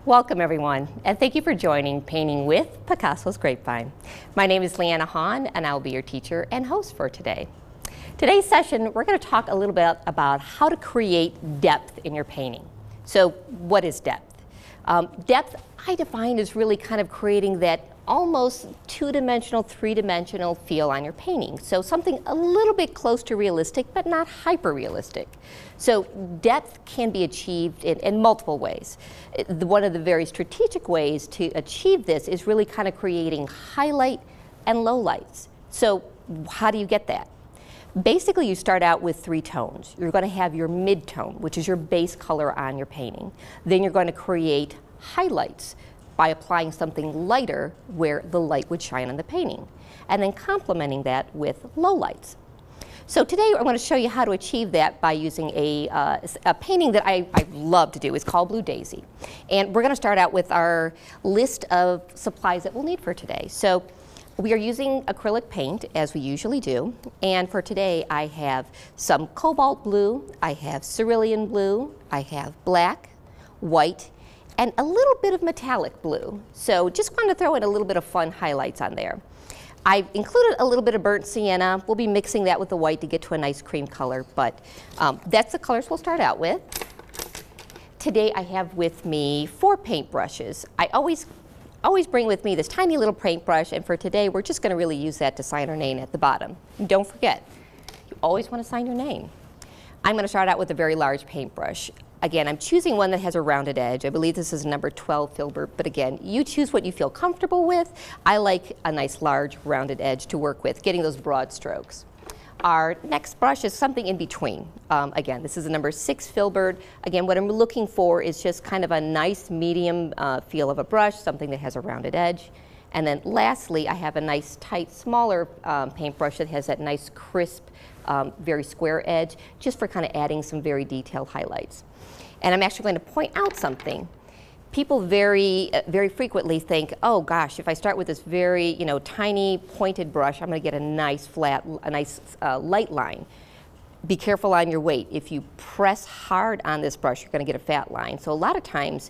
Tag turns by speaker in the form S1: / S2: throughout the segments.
S1: Welcome everyone, and thank you for joining Painting with Picasso's Grapevine. My name is Leanna Hahn, and I'll be your teacher and host for today. Today's session, we're going to talk a little bit about how to create depth in your painting. So what is depth? Depth, I define as really kind of creating that almost two-dimensional, three-dimensional feel on your painting. So something a little bit close to realistic, but not hyper-realistic. So depth can be achieved in multiple ways. One of the very strategic ways to achieve this is really kind of creating highlight and lowlights. So how do you get that? Basically, you start out with three tones. You're going to have your mid-tone, which is your base color on your painting. Then you're going to create highlights by applying something lighter where the light would shine on the painting, and then complementing that with lowlights. So today I'm going to show you how to achieve that by using a painting that I love to do. It's called Blue Daisy. And we're going to start out with our list of supplies that we'll need for today. So we are using acrylic paint, as we usually do. And for today, I have some cobalt blue, I have cerulean blue, I have black, white, and a little bit of metallic blue. So just wanted to throw in a little bit of fun highlights on there. I've included a little bit of burnt sienna. We'll be mixing that with the white to get to a nice cream color, but that's the colors we'll start out with. Today I have with me 4 paintbrushes. I always bring with me this tiny little paintbrush, and for today we're just gonna really use that to sign our name at the bottom. And don't forget, you always wanna sign your name. I'm gonna start out with a very large paintbrush. Again, I'm choosing one that has a rounded edge. I believe this is number 12 filbert, but again, you choose what you feel comfortable with. I like a nice large rounded edge to work with, getting those broad strokes. Our next brush is something in between. Again, this is a number 6 filbert. Again, what I'm looking for is just kind of a nice medium feel of a brush, something that has a rounded edge. And then lastly, I have a nice tight, smaller paintbrush that has that nice crisp, very square edge, just for kind of adding some very detailed highlights. And I'm actually going to point out something. People very frequently think, oh gosh, if I start with this very tiny pointed brush, I'm going to get a nice flat, a nice light line. Be careful on your weight. If you press hard on this brush, you're going to get a fat line. So a lot of times,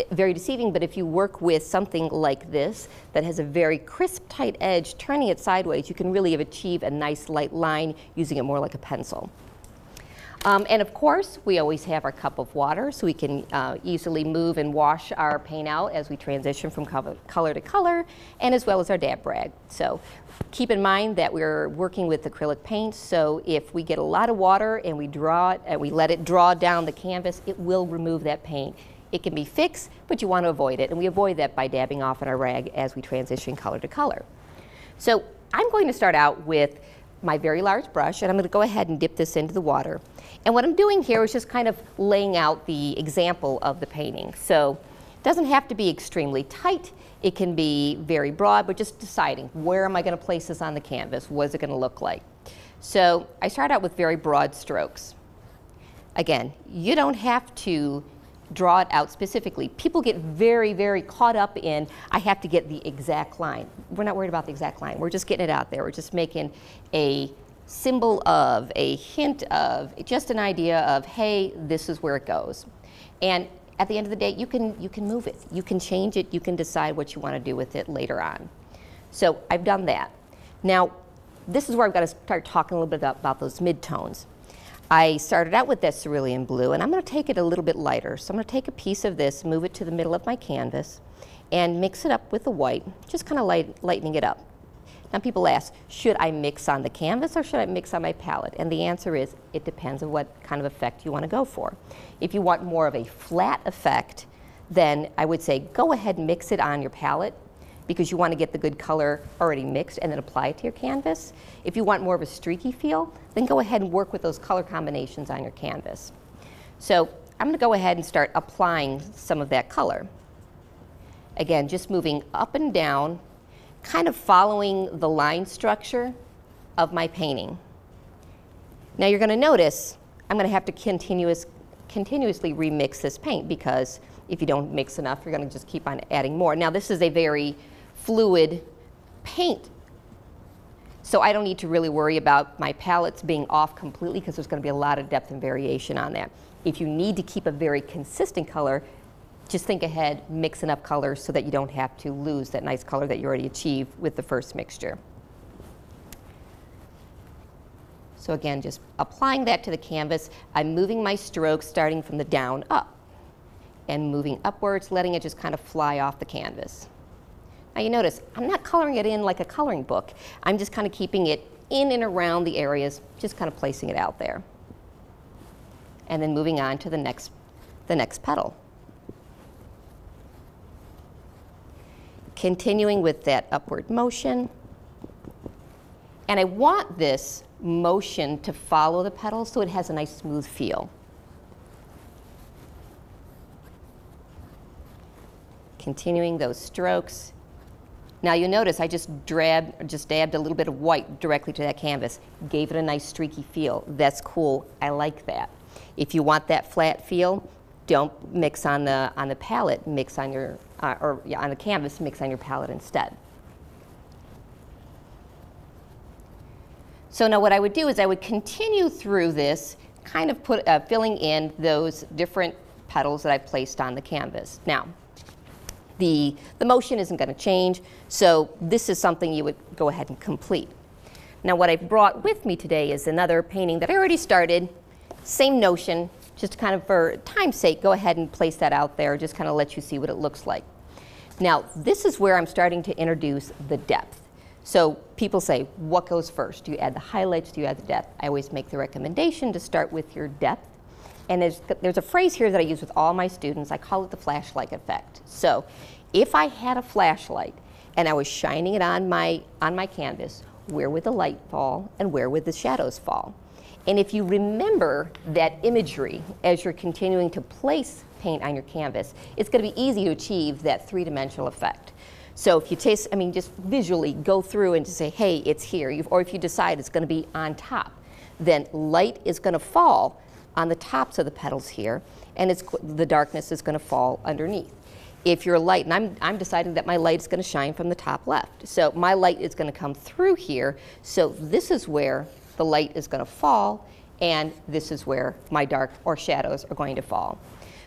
S1: very deceiving, but if you work with something like this that has a very crisp, tight edge, turning it sideways, you can really achieve a nice light line using it more like a pencil. And of course, we always have our cup of water, so we can easily move and wash our paint out as we transition from color to color, and as well as our dab rag. So keep in mind that we're working with acrylic paint, so if we get a lot of water and we draw it, and we let it draw down the canvas, it will remove that paint. It can be fixed, but you want to avoid it, and we avoid that by dabbing off on our rag as we transition color to color. So I'm going to start out with my very large brush, and I'm going to go ahead and dip this into the water. And what I'm doing here is just kind of laying out the example of the painting. So it doesn't have to be extremely tight. It can be very broad, but just deciding where am I going to place this on the canvas? What is it going to look like? So I start out with very broad strokes. Again, you don't have to draw it out specifically. People get very caught up in, I have to get the exact line. We're not worried about the exact line. We're just getting it out there. We're just making a symbol of, a hint of, just an idea of, hey, this is where it goes. And at the end of the day, you can move it. You can change it. You can decide what you want to do with it later on. So I've done that. Now, this is where I've got to start talking a little bit about those mid-tones. I started out with that cerulean blue, and I'm going to take it a little bit lighter. So I'm going to take a piece of this, move it to the middle of my canvas, and mix it up with the white, just kind of lightening it up. Now people ask, should I mix on the canvas or should I mix on my palette? And the answer is, it depends on what kind of effect you want to go for. If you want more of a flat effect, then I would say go ahead and mix it on your palette, because you want to get the good color already mixed and then apply it to your canvas. If you want more of a streaky feel, then go ahead and work with those color combinations on your canvas. So I'm going to go ahead and start applying some of that color. Again, just moving up and down, kind of following the line structure of my painting. Now you're going to notice I'm going to have to continuously remix this paint, because if you don't mix enough, you're going to just keep on adding more. Now this is a very fluid paint, so I don't need to really worry about my palettes being off completely, because there's going to be a lot of depth and variation on that. If you need to keep a very consistent color, just think ahead, mix enough colors so that you don't have to lose that nice color that you already achieved with the first mixture. So again, just applying that to the canvas, I'm moving my strokes starting from the down up and moving upwards, letting it just kind of fly off the canvas. Now you notice, I'm not coloring it in like a coloring book. I'm just kind of keeping it in and around the areas, just kind of placing it out there. And then moving on to the next petal. Continuing with that upward motion. And I want this motion to follow the petals so it has a nice smooth feel. Continuing those strokes. Now you'll notice I just dabbed a little bit of white directly to that canvas, gave it a nice streaky feel. That's cool, I like that. If you want that flat feel, don't mix on the palette, mix on your, on the canvas, mix on your palette instead. So now what I would do is I would continue through this, kind of filling in those different petals that I've placed on the canvas. Now, the motion isn't going to change, so this is something you would go ahead and complete. Now what I've brought with me today is another painting that I already started, same notion, just kind of for time's sake, go ahead and place that out there, just kind of let you see what it looks like. Now this is where I'm starting to introduce the depth. So people say, what goes first? Do you add the highlights, do you add the depth? I always make the recommendation to start with your depth. And there's a phrase here that I use with all my students. I call it the flashlight effect. So if I had a flashlight and I was shining it on my canvas, where would the light fall and where would the shadows fall? And if you remember that imagery as you're continuing to place paint on your canvas, it's going to be easy to achieve that three-dimensional effect. So if you just visually go through and just say, hey, it's here, or if you decide it's going to be on top, then light is going to fall on the tops of the petals here, and the darkness is going to fall underneath. If you're light, and I'm deciding that my light is going to shine from the top left, so my light is going to come through here, so this is where the light is going to fall, and this is where my dark or shadows are going to fall.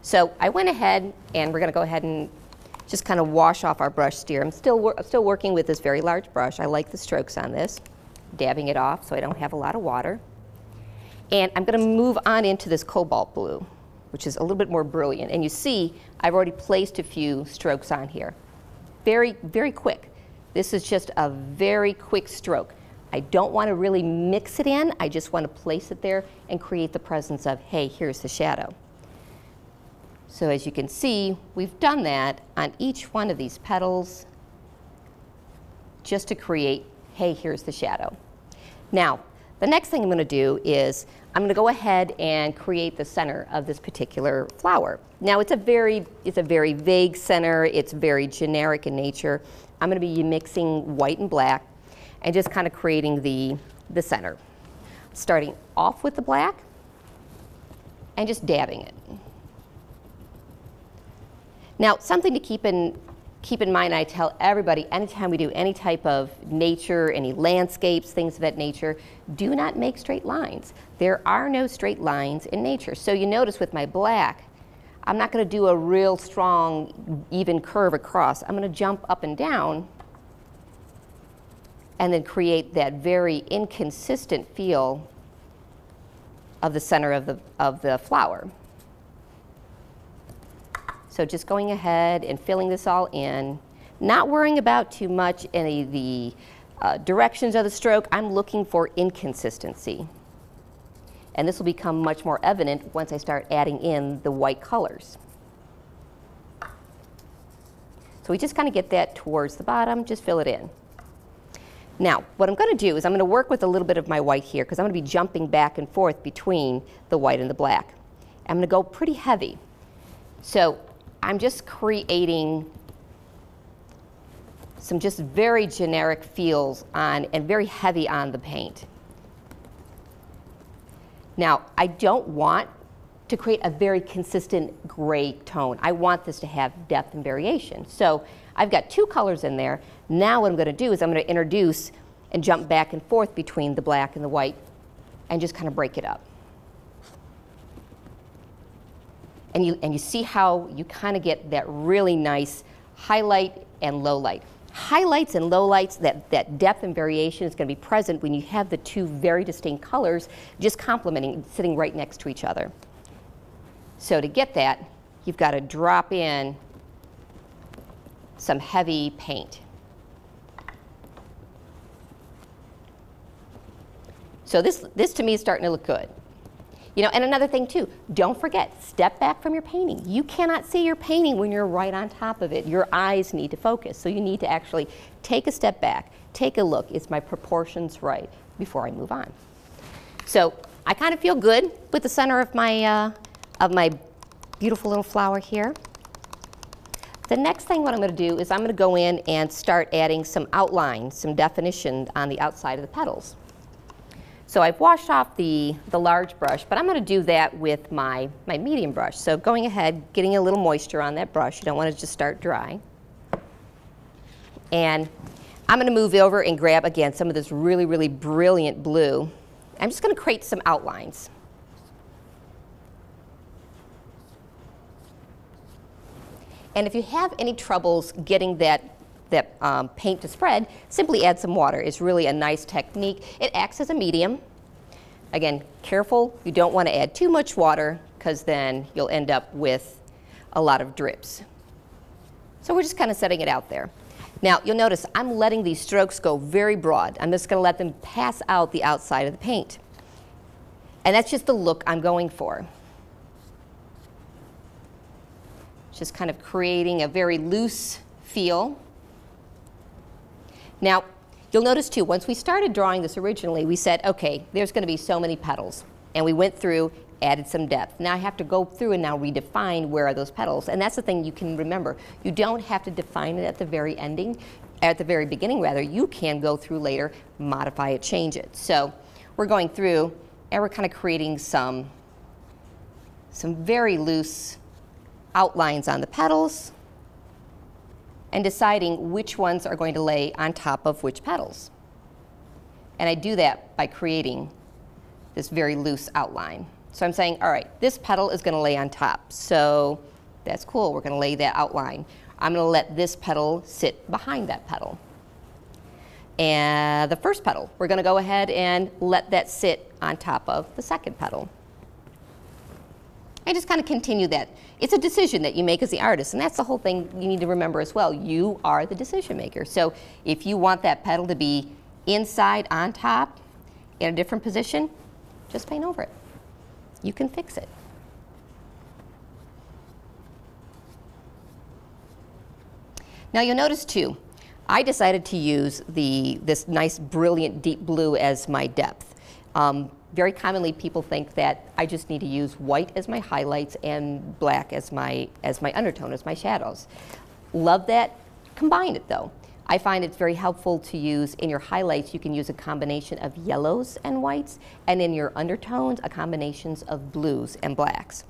S1: So I went ahead, and we're going to go ahead and just kind of wash off our brush steer. I'm still working with this very large brush. I like the strokes on this, dabbing it off so I don't have a lot of water. And I'm going to move on into this cobalt blue, which is a little bit more brilliant. And you see, I've already placed a few strokes on here. Very, very quick. This is just a very quick stroke. I don't want to really mix it in. I just want to place it there and create the presence of, hey, here's the shadow. So as you can see, we've done that on each one of these petals just to create, hey, here's the shadow. Now, the next thing I'm going to do is I'm going to go ahead and create the center of this particular flower. Now it's a very vague center, it's very generic in nature. I'm going to be mixing white and black and just kind of creating the center. Starting off with the black and just dabbing it. Now something to keep in mind, I tell everybody, anytime we do any type of nature, any landscapes, things of that nature, do not make straight lines. There are no straight lines in nature. So you notice with my black, I'm not going to do a real strong, even curve across. I'm going to jump up and down and then create that very inconsistent feel of the center of the flower. So just going ahead and filling this all in, not worrying about too much any of the directions of the stroke. I'm looking for inconsistency. And this will become much more evident once I start adding in the white colors. So we just kind of get that towards the bottom, just fill it in. Now, what I'm going to do is I'm going to work with a little bit of my white here because I'm going to be jumping back and forth between the white and the black. I'm going to go pretty heavy. So I'm just creating some just very generic feels on and very heavy on the paint. Now, I don't want to create a very consistent gray tone. I want this to have depth and variation. So I've got two colors in there. Now what I'm going to do is I'm going to introduce and jump back and forth between the black and the white and just kind of break it up. And you see how you kind of get that really nice highlight and low light. Highlights and lowlights, that depth and variation is going to be present when you have the two very distinct colors just complementing, sitting right next to each other. So to get that, you've got to drop in some heavy paint. So this to me is starting to look good. You know, and another thing too, don't forget, step back from your painting. You cannot see your painting when you're right on top of it. Your eyes need to focus. So you need to actually take a step back, take a look. Is my proportions right before I move on? So I kind of feel good with the center of my beautiful little flower here. The next thing what I'm going to do is I'm going to go in and start adding some outline, some definition on the outside of the petals. So I've washed off the large brush, but I'm going to do that with my medium brush. So going ahead, getting a little moisture on that brush. You don't want to just start dry. And I'm going to move over and grab, again, some of this really, really brilliant blue. I'm just going to create some outlines. And if you have any troubles getting that paint to spread, simply add some water. It's really a nice technique. It acts as a medium. Again, careful, you don't want to add too much water because then you'll end up with a lot of drips. So we're just kind of setting it out there. Now you'll notice I'm letting these strokes go very broad. I'm just going to let them pass out the outside of the paint. And that's just the look I'm going for. Just kind of creating a very loose feel. Now, you'll notice too, once we started drawing this originally, we said, okay, there's going to be so many petals. And we went through, added some depth. Now I have to go through and now redefine where are those petals. And that's the thing you can remember. You don't have to define it at the very ending, at the very beginning rather. You can go through later, modify it, change it. So we're going through and we're kind of creating some very loose outlines on the petals and deciding which ones are going to lay on top of which petals. And I do that by creating this very loose outline. So I'm saying, all right, this petal is going to lay on top. So that's cool. We're going to lay that outline. I'm going to let this petal sit behind that petal. And the first petal, we're going to go ahead and let that sit on top of the second petal. And just kind of continue that. It's a decision that you make as the artist, and that's the whole thing you need to remember as well. You are the decision maker. So if you want that petal to be inside on top in a different position, just paint over it. You can fix it. Now you'll notice too, I decided to use this nice brilliant deep blue as my depth. Very commonly people think that I just need to use white as my highlights and black as my undertone, as my shadows. Love that. Combine it though. I find it's very helpful to use in your highlights. You can use a combination of yellows and whites, and in your undertones a combinations of blues and blacks.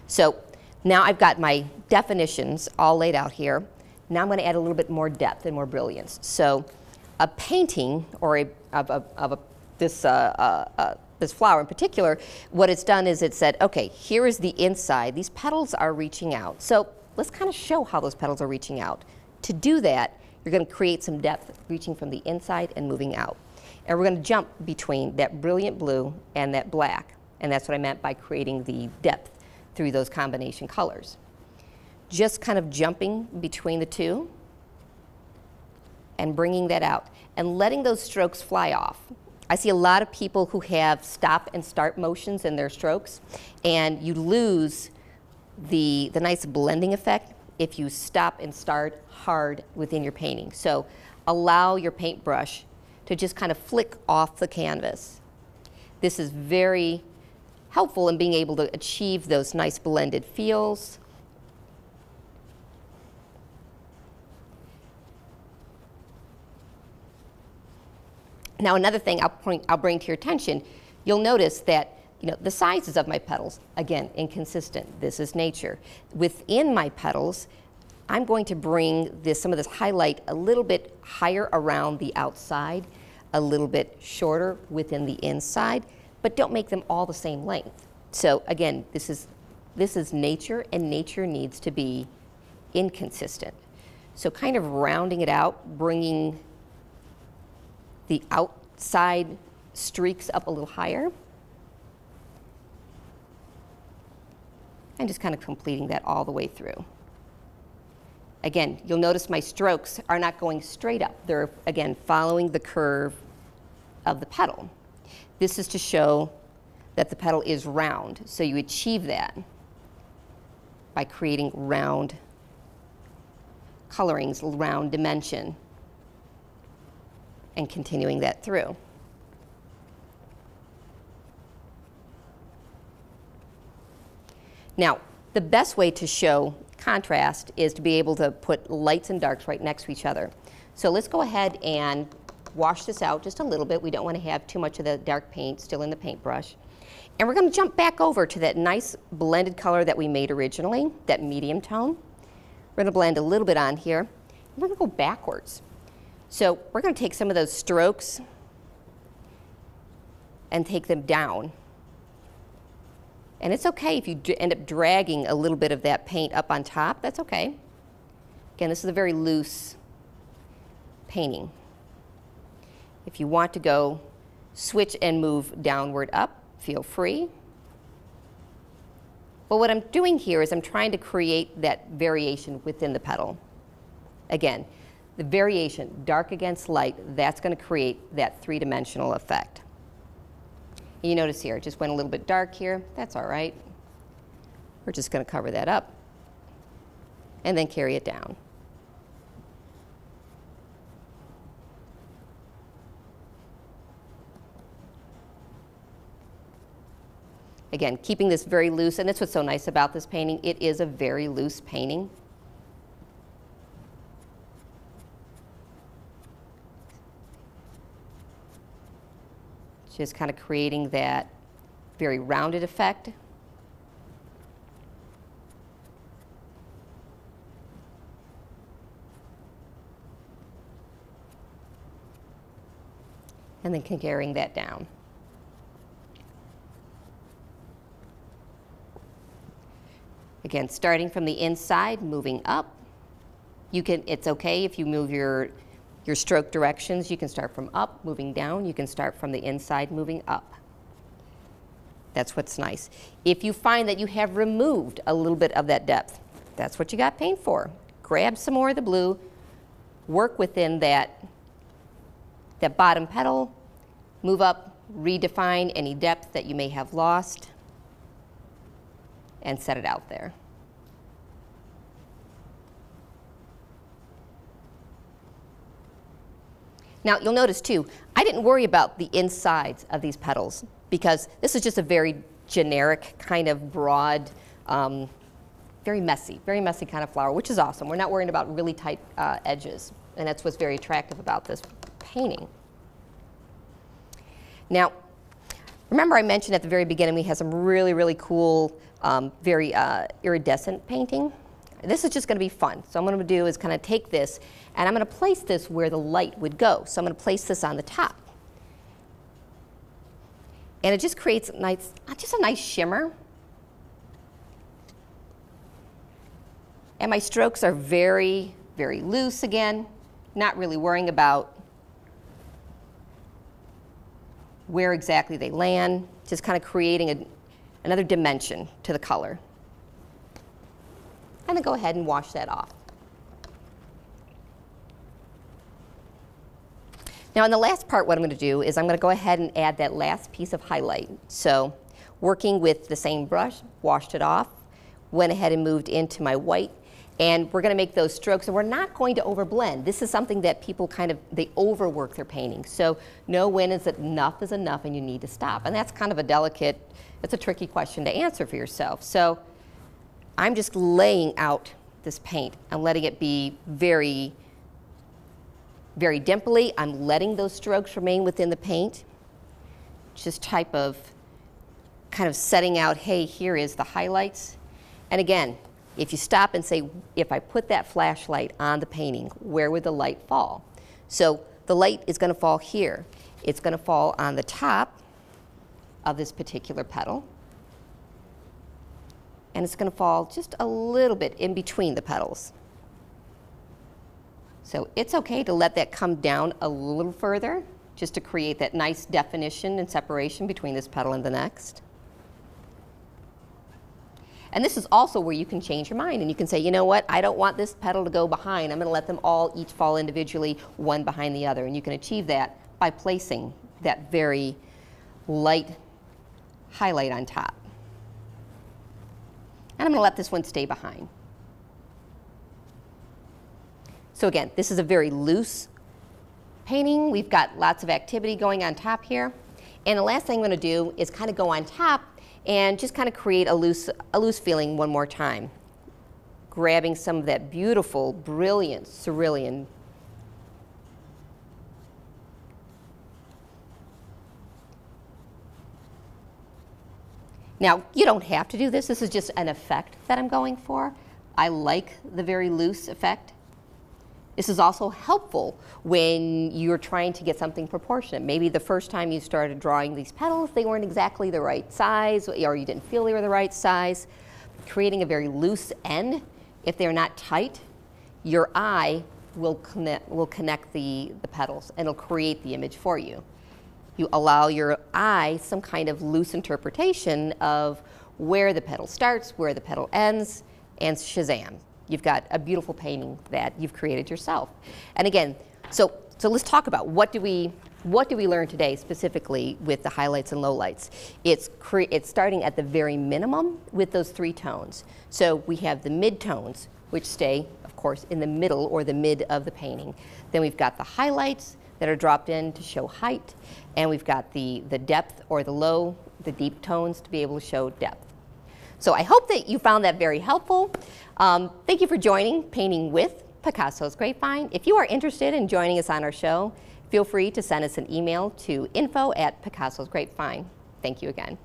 S1: So now I've got my definitions all laid out here. Now I'm going to add a little bit more depth and more brilliance. So a painting or this flower in particular, what it's done is it said, okay, here is the inside. These petals are reaching out. So let's kind of show how those petals are reaching out. To do that, you're going to create some depth reaching from the inside and moving out. And we're going to jump between that brilliant blue and that black. And that's what I meant by creating the depth through those combination colors. Just kind of jumping between the two and bringing that out and letting those strokes fly off. I see a lot of people who have stop and start motions in their strokes, and you lose the nice blending effect if you stop and start hard within your painting. So allow your paintbrush to just kind of flick off the canvas. This is very helpful in being able to achieve those nice blended feels. Now another thing I'll bring to your attention, you'll notice that the sizes of my petals, again, inconsistent. This is nature. Within my petals, I'm going to bring some of this highlight a little bit higher around the outside, a little bit shorter within the inside, but don't make them all the same length. So again, this is this is nature, and nature needs to be inconsistent. So kind of rounding it out, bringing the outside streaks up a little higher, and just kind of completing that all the way through. Again, you'll notice my strokes are not going straight up. They're, again, following the curve of the petal. This is to show that the petal is round. So you achieve that by creating round colorings, round dimension, and continuing that through. Now, the best way to show contrast is to be able to put lights and darks right next to each other. So let's go ahead and wash this out just a little bit. We don't want to have too much of the dark paint still in the paintbrush. And we're going to jump back over to that nice blended color that we made originally, that medium tone. We're going to blend a little bit on here. And we're going to go backwards. So we're going to take some of those strokes and take them down. And it's okay if you end up dragging a little bit of that paint up on top. That's okay. Again, this is a very loose painting. If you want to go switch and move downward up, feel free. But what I'm doing here is I'm trying to create that variation within the petal. Again, the variation, dark against light, that's going to create that three-dimensional effect. You notice here, it just went a little bit dark here. That's all right. We're just going to cover that up and then carry it down. Again, keeping this very loose, and that's what's so nice about this painting. It is a very loose painting. Just kind of creating that very rounded effect. And then carrying that down. Again, starting from the inside, moving up. You can, it's okay if you move your stroke directions. You can start from up, moving down. You can start from the inside, moving up. That's what's nice. If you find that you have removed a little bit of that depth, that's what you got paint for. Grab some more of the blue, work within that bottom petal, move up, redefine any depth that you may have lost, and set it out there. Now, you'll notice too, I didn't worry about the insides of these petals because this is just a very generic, kind of broad, very messy kind of flower, which is awesome. We're not worrying about really tight edges, and that's what's very attractive about this painting. Now, remember I mentioned at the very beginning we have some really, really cool, very iridescent painting. This is just going to be fun. So what I'm going to do is kind of take this, and I'm going to place this where the light would go. So I'm going to place this on the top. And it just creates just a nice shimmer. And my strokes are very, very loose again, not really worrying about where exactly they land, just kind of creating another dimension to the color. And then go ahead and wash that off. Now in the last part, what I'm going to do is I'm going to go ahead and add that last piece of highlight. So working with the same brush, washed it off, went ahead and moved into my white, and we're going to make those strokes, and we're not going to overblend. This is something that people they overwork their painting. So know when is enough and you need to stop. And that's kind of it's a tricky question to answer for yourself. So I'm just laying out this paint. I'm letting it be very, very dimply. I'm letting those strokes remain within the paint. Just kind of setting out, hey, here is the highlights. And again, if you stop and say, if I put that flashlight on the painting, where would the light fall? So the light is going to fall here. It's going to fall on the top of this particular petal. and it's going to fall just a little bit in between the petals. So it's okay to let that come down a little further, just to create that nice definition and separation between this petal and the next. And this is also where you can change your mind and you can say, you know what, I don't want this petal to go behind. I'm going to let them all each fall individually, one behind the other. And you can achieve that by placing that very light highlight on top. And I'm going to let this one stay behind. So again, this is a very loose painting. We've got lots of activity going on top here. And the last thing I'm going to do is kind of go on top and just kind of create a loose feeling one more time. Grabbing some of that beautiful, brilliant cerulean. Now, you don't have to do this. This is just an effect that I'm going for. I like the very loose effect. This is also helpful when you're trying to get something proportionate. Maybe the first time you started drawing these petals, they weren't exactly the right size, or you didn't feel they were the right size. Creating a very loose end, if they're not tight, your eye will connect the petals, and it'll create the image for you. You allow your eye some kind of loose interpretation of where the petal starts, where the petal ends, and shazam. You've got a beautiful painting that you've created yourself. And again, so let's talk about what do we learn today specifically with the highlights and lowlights. It's starting at the very minimum with those 3 tones. So we have the mid-tones, which stay, of course, in the middle or the mid of the painting. Then we've got the highlights that are dropped in to show height, and we've got the depth or the deep tones to be able to show depth. So I hope that you found that very helpful. Thank you for joining Painting with Picasso's Grapevine. If you are interested in joining us on our show, feel free to send us an email to info@picassosgrapevine. Thank you again.